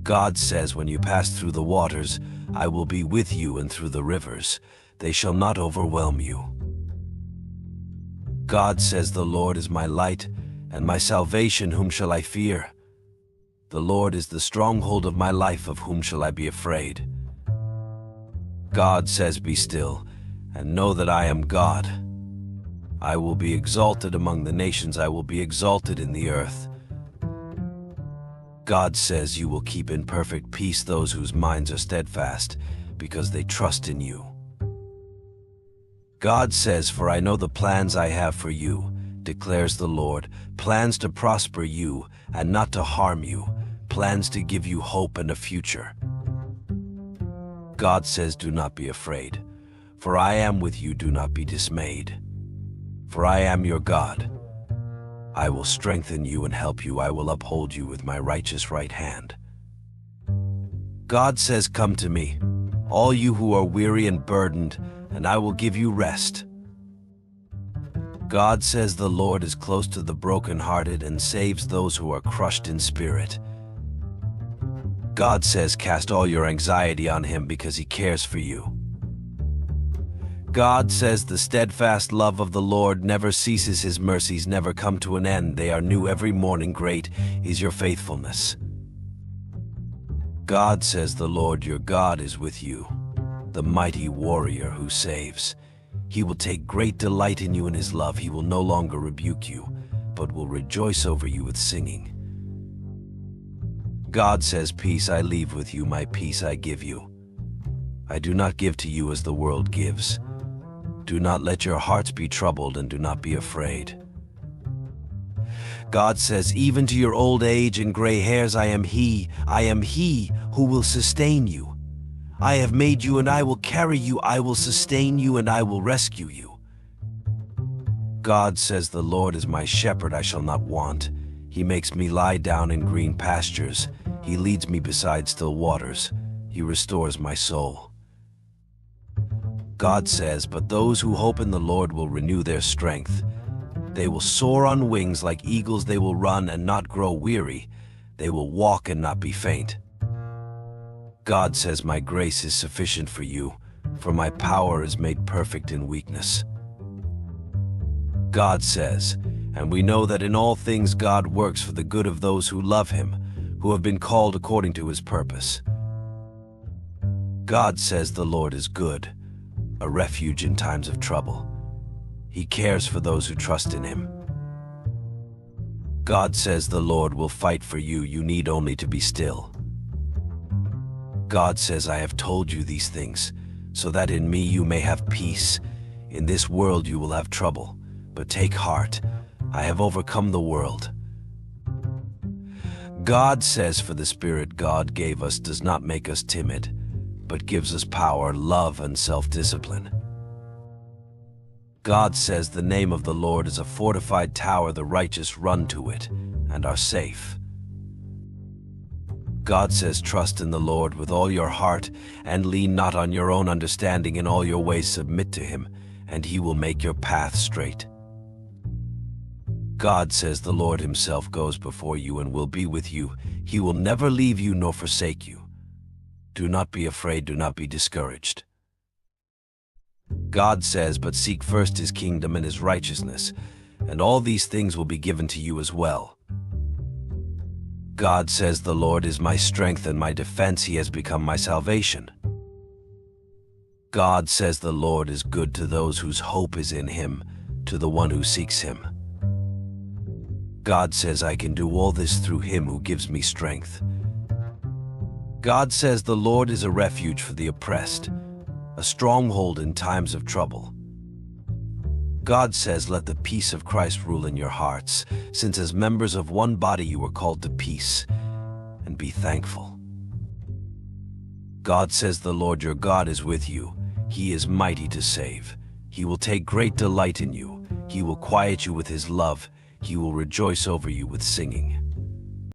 God says, when you pass through the waters, I will be with you, and through the rivers, they shall not overwhelm you. God says, the Lord is my light and my salvation, whom shall I fear? The Lord is the stronghold of my life, of whom shall I be afraid? God says, be still, and know that I am God. I will be exalted among the nations, I will be exalted in the earth. God says, you will keep in perfect peace those whose minds are steadfast, because they trust in you. God says, for I know the plans I have for you, declares the Lord, plans to prosper you and not to harm you, plans to give you hope and a future. God says, do not be afraid, for I am with you, do not be dismayed. For I am your God. I will strengthen you and help you, I will uphold you with my righteous right hand. God says, come to me, all you who are weary and burdened, and I will give you rest. God says, the Lord is close to the brokenhearted and saves those who are crushed in spirit. God says, cast all your anxiety on him, because he cares for you. God says, the steadfast love of the Lord never ceases, his mercies never come to an end, they are new every morning, great is your faithfulness. God says, the Lord your God is with you, the mighty warrior who saves. He will take great delight in you, in his love he will no longer rebuke you, but will rejoice over you with singing. God says, peace I leave with you, my peace I give you. I do not give to you as the world gives. Do not let your hearts be troubled, and do not be afraid. God says, even to your old age and gray hairs, I am he who will sustain you. I have made you, and I will carry you, I will sustain you, and I will rescue you. God says, the Lord is my shepherd, I shall not want. He makes me lie down in green pastures. He leads me beside still waters. He restores my soul. God says, but those who hope in the Lord will renew their strength. They will soar on wings like eagles, they will run and not grow weary. They will walk and not be faint. God says, my grace is sufficient for you, for my power is made perfect in weakness. God says, and we know that in all things God works for the good of those who love him, who have been called according to his purpose. God says, the Lord is good, a refuge in times of trouble. He cares for those who trust in him. God says, the Lord will fight for you, you need only to be still. God says, I have told you these things, so that in me you may have peace. In this world you will have trouble, but take heart, I have overcome the world. God says, for the Spirit God gave us does not make us timid, but gives us power, love, and self-discipline. God says, the name of the Lord is a fortified tower, the righteous run to it and are safe. God says, trust in the Lord with all your heart, and lean not on your own understanding, in all your ways submit to him, and he will make your path straight. God says, the Lord himself goes before you and will be with you. He will never leave you nor forsake you. Do not be afraid, do not be discouraged. God says, but seek first his kingdom and his righteousness, and all these things will be given to you as well. God says, the Lord is my strength and my defense, he has become my salvation. God says, the Lord is good to those whose hope is in him, to the one who seeks him. God says, I can do all this through him who gives me strength. God says, the Lord is a refuge for the oppressed, a stronghold in times of trouble. God says, let the peace of Christ rule in your hearts, since as members of one body you were called to peace, and be thankful. God says, the Lord your God is with you. He is mighty to save. He will take great delight in you. He will quiet you with his love. He will rejoice over you with singing.